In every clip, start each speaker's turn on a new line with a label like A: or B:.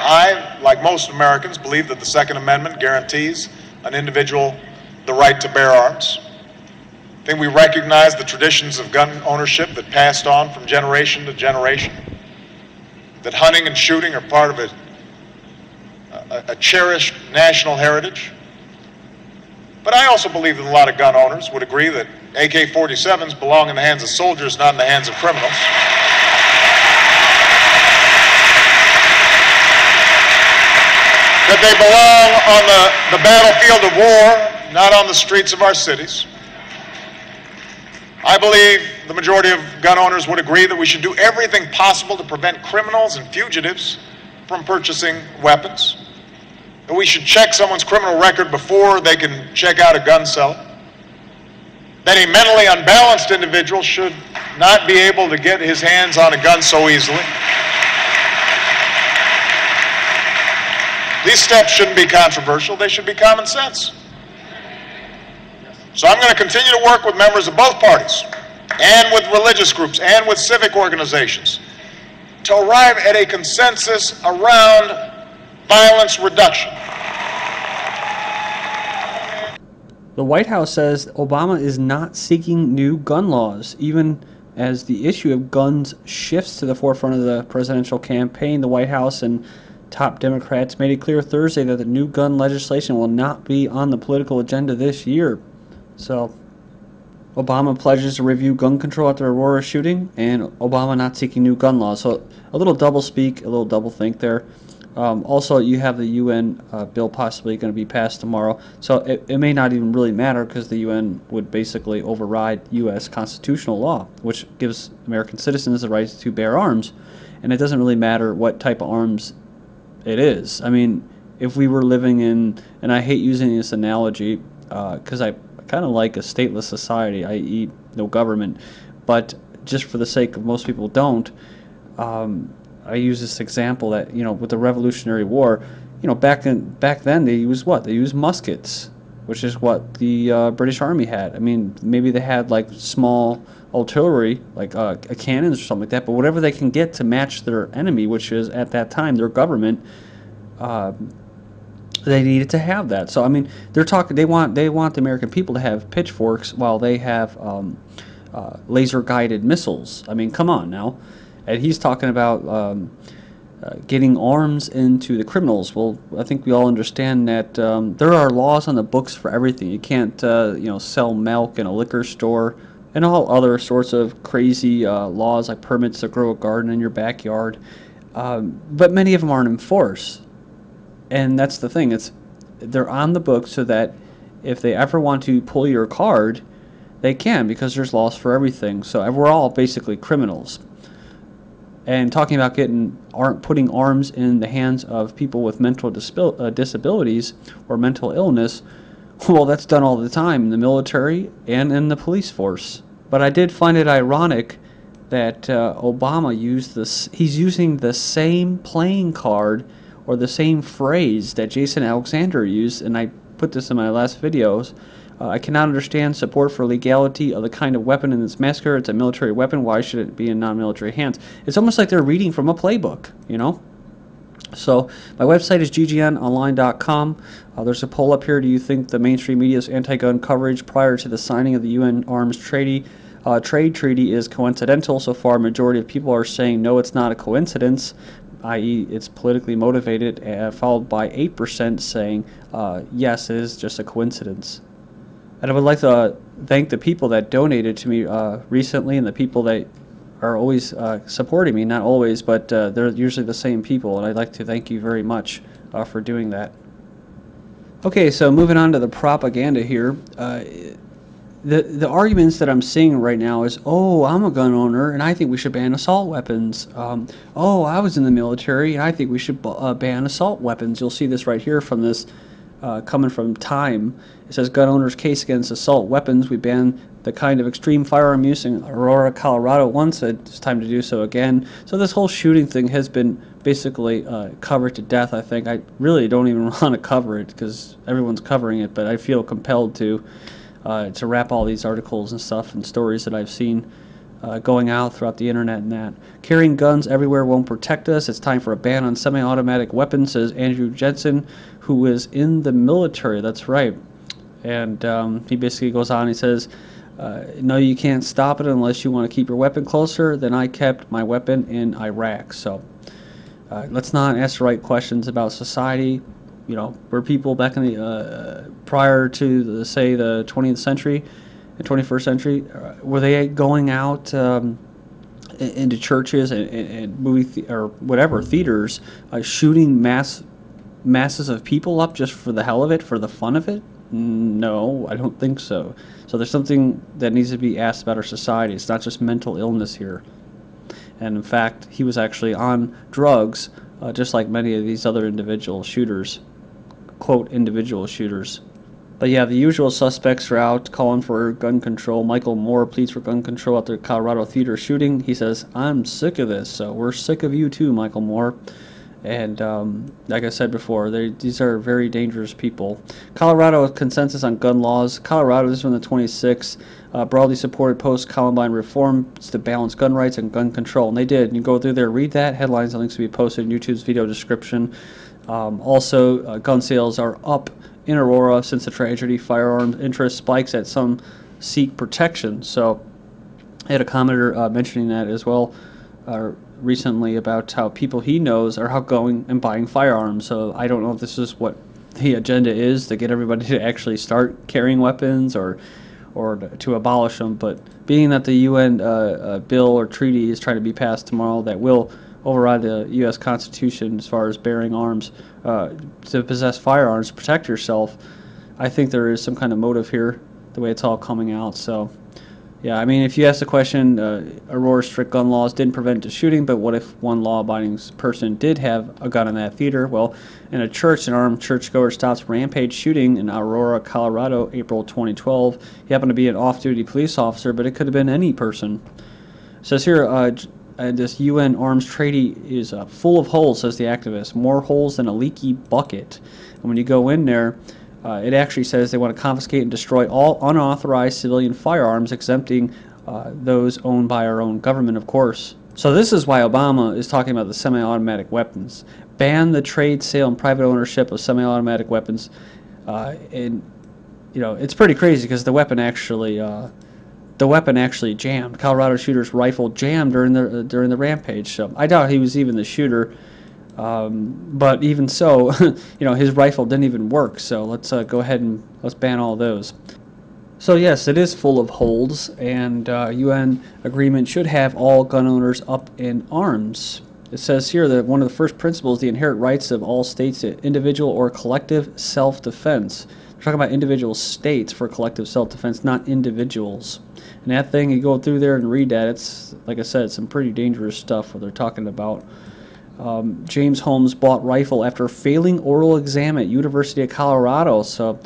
A: I, like most Americans, believe that the Second Amendment guarantees an individual the right to bear arms. I think we recognize the traditions of gun ownership that passed on from generation to generation, that hunting and shooting are part of a cherished national heritage. But I also believe that a lot of gun owners would agree that AK-47s belong in the hands of soldiers, not in the hands of criminals. That they belong on the battlefield of war, not on the streets of our cities. I believe the majority of gun owners would agree that we should do everything possible to prevent criminals and fugitives from purchasing weapons. That we should check someone's criminal record before they can check out a gun seller. That a mentally unbalanced individual should not be able to get his hands on a gun so easily. These steps shouldn't be controversial, they should be common sense. So I'm going to continue to work with members of both parties, and with religious groups, and with civic organizations, to arrive at a consensus around violence reduction.
B: The White House says Obama is not seeking new gun laws. Even as the issue of guns shifts to the forefront of the presidential campaign, the White House and top Democrats made it clear Thursday that the new gun legislation will not be on the political agenda this year. So, Obama pledges to review gun control after Aurora shooting, and Obama not seeking new gun laws. So, a little double speak, a little double think there. Also, you have the UN bill possibly going to be passed tomorrow. So, it may not even really matter because the UN would basically override U.S. constitutional law, which gives American citizens the right to bear arms. And it doesn't really matter what type of arms it is. I mean, if we were living in, and I hate using this analogy because I kind of like a stateless society, i.e. no government, but just for the sake of most people don't, I use this example that, you know, with the Revolutionary War, you know, back then they used what? They used muskets, which is what the British Army had. I mean, maybe they had like small artillery, like cannons or something like that, but whatever they can get to match their enemy, which is at that time their government, they needed to have that. So I mean, they're talking. They want the American people to have pitchforks while they have laser-guided missiles. I mean, come on now. And he's talking about getting arms into the criminals. Well, I think we all understand that there are laws on the books for everything. You can't, you know, sell milk in a liquor store, and all other sorts of crazy laws like permits to grow a garden in your backyard. But many of them aren't enforced. And that's the thing. They're on the books so that if they ever want to pull your card, they can, because there's laws for everything. So we're all basically criminals. And talking about putting arms in the hands of people with mental disabilities or mental illness, well, that's done all the time in the military and in the police force. But I did find it ironic that Obama used this. He's using the same playing card or the same phrase that Jason Alexander used, and I put this in my last videos. I cannot understand support for legality of the kind of weapon in this massacre. It's a military weapon. Why should it be in non-military hands? It's almost like they're reading from a playbook, you know? So my website is ggnonline.com. There's a poll up here. Do you think the mainstream media's anti-gun coverage prior to the signing of the UN arms trade treaty is coincidental? So far, a majority of people are saying no, it's not a coincidence, i.e. it's politically motivated, followed by 8% saying yes, it is just a coincidence. And I would like to thank the people that donated to me recently, and the people that are always supporting me. Not always, but they're usually the same people, and I'd like to thank you very much for doing that. Okay, so moving on to the propaganda here. The arguments that I'm seeing right now is, oh, I'm a gun owner, and I think we should ban assault weapons. Oh, I was in the military, and I think we should ban assault weapons. You'll see this right here from this coming from Time. It says, gun owners' case against assault weapons. We ban the kind of extreme firearm use in Aurora, Colorado once. It's time to do so again. So this whole shooting thing has been basically covered to death, I think. I really don't even want to cover it because everyone's covering it, but I feel compelled to wrap all these articles and stuff and stories that I've seen going out throughout the internet and that. Carrying guns everywhere won't protect us. It's time for a ban on semi-automatic weapons, says Andrew Jensen, who is in the military. That's right. And he basically goes on, he says, no, you can't stop it unless you want to keep your weapon closer. Then I kept my weapon in Iraq. So let's not ask the right questions about society. You know, were people back in the prior to the, say, the 20th century, the 21st century, were they going out into churches and movie or whatever theaters, shooting masses of people up just for the hell of it, for the fun of it? No, I don't think so. So there's something that needs to be asked about our society. It's not just mental illness here. And in fact, he was actually on drugs, just like many of these other individual shooters, quote, individual shooters. But yeah, the usual suspects are out calling for gun control. Michael Moore pleads for gun control after the Colorado theater shooting. He says, I'm sick of this. So we're sick of you too, Michael Moore. And like I said before, these are very dangerous people. Colorado consensus on gun laws. Colorado, this is from the 26th, broadly supported post-Columbine reforms to balance gun rights and gun control. And they did. And you go through there, read that. Headlines and links will be posted in YouTube's video description. Also, gun sales are up in Aurora since the tragedy. Firearms interest spikes as some seek protection. So I had a commenter mentioning that as well recently about how people he knows are out going and buying firearms. So I don't know if this is what the agenda is, to get everybody to actually start carrying weapons or to abolish them. But being that the UN bill or treaty is trying to be passed tomorrow that will override the U.S. Constitution as far as bearing arms, to possess firearms to protect yourself, I think there is some kind of motive here, the way it's all coming out. So yeah, I mean, if you ask the question, Aurora's strict gun laws didn't prevent the shooting, but what if one law-abiding person did have a gun in that theater? Well, in a church, an armed churchgoer stops rampage shooting in Aurora, Colorado, April 2012. He happened to be an off-duty police officer, but it could have been any person. It says here, this UN arms treaty is full of holes, says the activist. More holes than a leaky bucket. And when you go in there, it actually says they want to confiscate and destroy all unauthorized civilian firearms, exempting those owned by our own government, of course. So this is why Obama is talking about the semi-automatic weapons. Ban the trade, sale, and private ownership of semi-automatic weapons. And you know, it's pretty crazy because the weapon actually jammed. Colorado shooter's rifle jammed during the rampage. So I doubt he was even the shooter. But even so, you know, his rifle didn't even work. So let's go ahead and let's ban all those. So yes, it is full of holes, and UN agreement should have all gun owners up in arms. It says here that one of the first principles, the inherent rights of all states to individual or collective self-defense. We're talking about individual states for collective self-defense, not individuals. And that thing, you go through there and read that, it's, like I said, some pretty dangerous stuff what they're talking about. James Holmes bought rifle after failing oral exam at University of Colorado. So,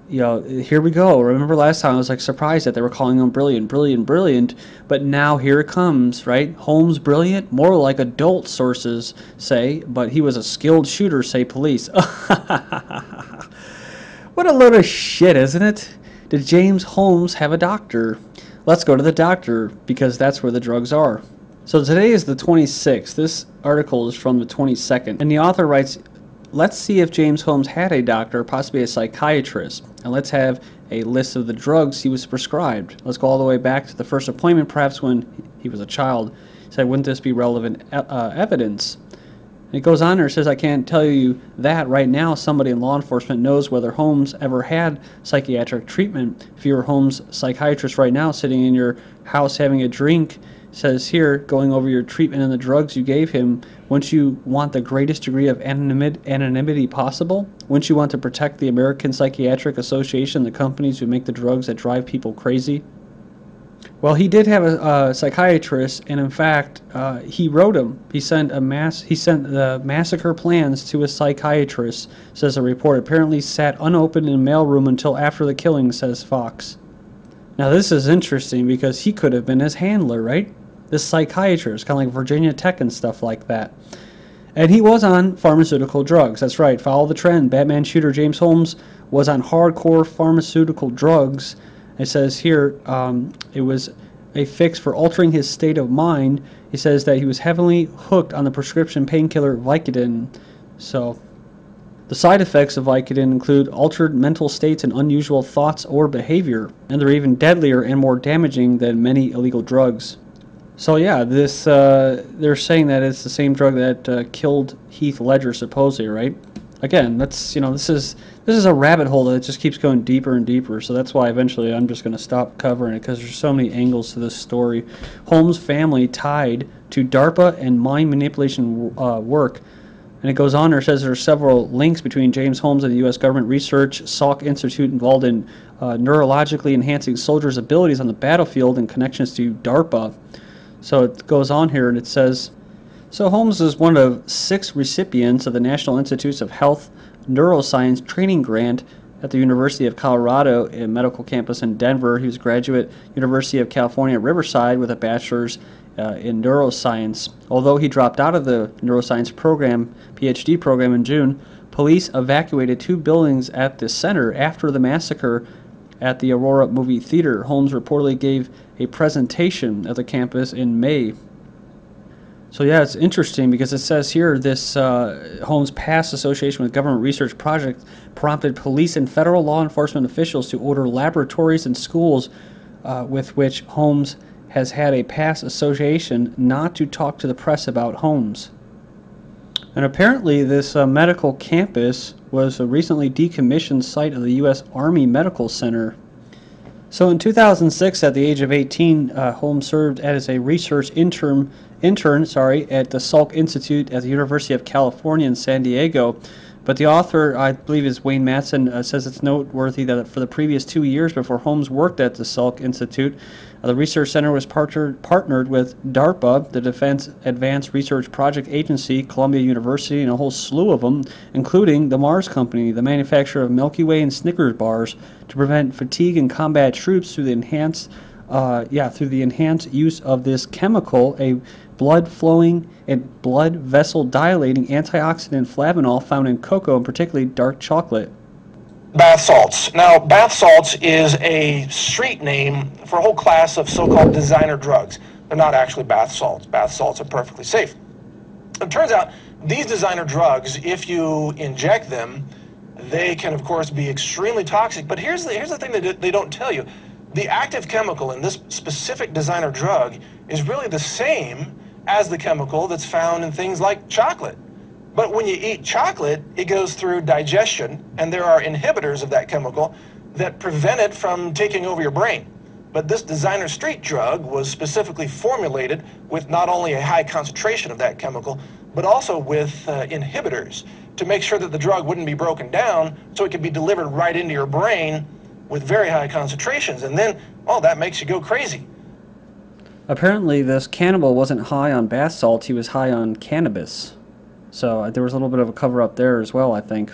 B: you know, here we go. Remember last time I was like surprised that they were calling him brilliant, brilliant, brilliant. But now here it comes, right? Holmes brilliant? More like adult sources say, but he was a skilled shooter, say police. What a load of shit, isn't it? Did James Holmes have a doctor? Let's go to the doctor, because that's where the drugs are. So today is the 26th. This article is from the 22nd. And the author writes, let's see if James Holmes had a doctor, possibly a psychiatrist. And let's have a list of the drugs he was prescribed. Let's go all the way back to the first appointment, perhaps when he was a child. He said, wouldn't this be relevant evidence? And it goes on there, it says, I can't tell you that right now. Somebody in law enforcement knows whether Holmes ever had psychiatric treatment. If you were Holmes' psychiatrist right now, sitting in your house having a drink, says here, going over your treatment and the drugs you gave him, wouldn't you want the greatest degree of anonymity possible? Wouldn't you want to protect the American Psychiatric Association, the companies who make the drugs that drive people crazy? Well, he did have a psychiatrist, and in fact, he wrote him. He sent the massacre plans to a psychiatrist, says a report. Apparently sat unopened in a mailroom until after the killing, says Fox. Now this is interesting because he could have been his handler, right? This psychiatrist, kind of like Virginia Tech and stuff like that. And he was on pharmaceutical drugs. That's right. Follow the trend. Batman shooter James Holmes was on hardcore pharmaceutical drugs. It says here it was a fix for altering his state of mind. He says that he was heavily hooked on the prescription painkiller Vicodin. So the side effects of Vicodin include altered mental states and unusual thoughts or behavior, and they're even deadlier and more damaging than many illegal drugs. So yeah, this they're saying that it's the same drug that killed Heath Ledger, supposedly, right? Again, that's this is a rabbit hole that just keeps going deeper and deeper. So that's why eventually I'm just going to stop covering it, because there's so many angles to this story. Holmes' family tied to DARPA and mind manipulation work. And it goes on there, says there are several links between James Holmes and the U.S. government research Salk Institute involved in neurologically enhancing soldiers' abilities on the battlefield and connections to DARPA. So it goes on here and it says, so Holmes is one of 6 recipients of the National Institutes of Health Neuroscience Training Grant at the University of Colorado Medical Campus in Denver. He was a graduate University of California at Riverside with a bachelor's in neuroscience. Although he dropped out of the neuroscience program, PhD program in June, police evacuated 2 buildings at the center after the massacre at the Aurora movie theater. Holmes reportedly gave a presentation at the campus in May. So yeah, it's interesting because it says here this Holmes' past association with government research projects prompted police and federal law enforcement officials to order laboratories and schools with which Holmes has had a past association not to talk to the press about Holmes. And apparently this medical campus was a recently decommissioned site of the U.S. Army Medical Center. So in 2006, at the age of 18, Holmes served as a research intern at the Salk Institute at the University of California in San Diego. But the author, I believe is Wayne Matson, says it's noteworthy that for the previous 2 years before Holmes worked at the Salk Institute, the research center was partnered with DARPA, the Defense Advanced Research Project Agency, Columbia University, and a whole slew of them, including the Mars Company, the manufacturer of Milky Way and Snickers bars, to prevent fatigue and combat troops through the enhanced use of this chemical, a blood-flowing and blood vessel dilating antioxidant flavanol found in cocoa and particularly dark chocolate.
C: Bath salts. Now, bath salts is a street name for a whole class of so-called designer drugs. They're not actually bath salts. Bath salts are perfectly safe. It turns out these designer drugs, if you inject them, they can, of course, be extremely toxic. But here's the thing that they don't tell you. The active chemical in this specific designer drug is really the same as the chemical that's found in things like chocolate. But when you eat chocolate, it goes through digestion, and there are inhibitors of that chemical that prevent it from taking over your brain. But this designer street drug was specifically formulated with not only a high concentration of that chemical, but also with inhibitors to make sure that the drug wouldn't be broken down so it could be delivered right into your brain with very high concentrations. And then, oh, that makes you go crazy.
B: Apparently this cannibal wasn't high on bath salts, he was high on cannabis. So there was a little bit of a cover-up there as well, I think.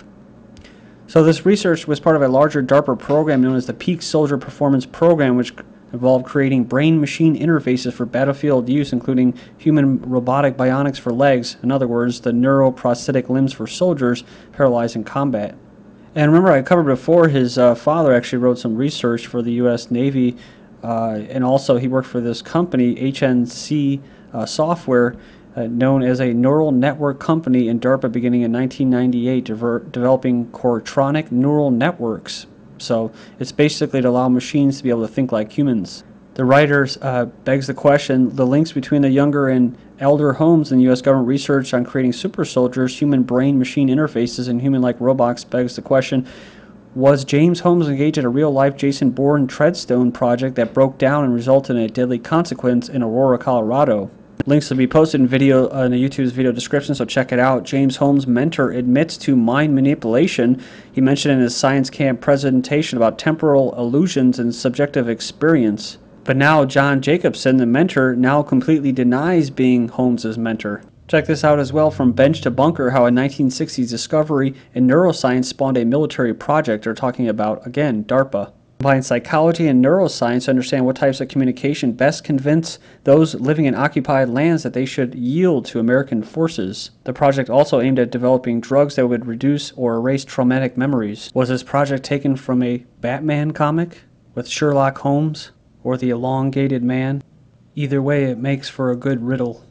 B: So this research was part of a larger DARPA program known as the Peak Soldier Performance Program, which involved creating brain-machine interfaces for battlefield use, including human robotic bionics for legs, in other words, the neuroprosthetic limbs for soldiers paralyzed in combat. And remember, I covered before, his father actually wrote some research for the U.S. Navy, and also he worked for this company, HNC Software, known as a neural network company in DARPA beginning in 1998, developing Cortronic neural networks. So it's basically to allow machines to be able to think like humans. The writers begs the question, the links between the younger and elder Holmes and U.S. government research on creating super soldiers, human brain-machine interfaces, and human-like robots begs the question, was James Holmes engaged in a real-life Jason Bourne Treadstone project that broke down and resulted in a deadly consequence in Aurora, Colorado? Links will be posted in video in the YouTube's video description, so check it out. James Holmes' mentor admits to mind manipulation. He mentioned in his science camp presentation about temporal illusions and subjective experience. But now John Jacobson, the mentor, now completely denies being Holmes' mentor. Check this out as well, from bench to bunker, how a 1960s discovery in neuroscience spawned a military project. They're talking about, again, DARPA. Combine psychology and neuroscience to understand what types of communication best convince those living in occupied lands that they should yield to American forces. The project also aimed at developing drugs that would reduce or erase traumatic memories. Was this project taken from a Batman comic with Sherlock Holmes or the elongated man? Either way, it makes for a good riddle.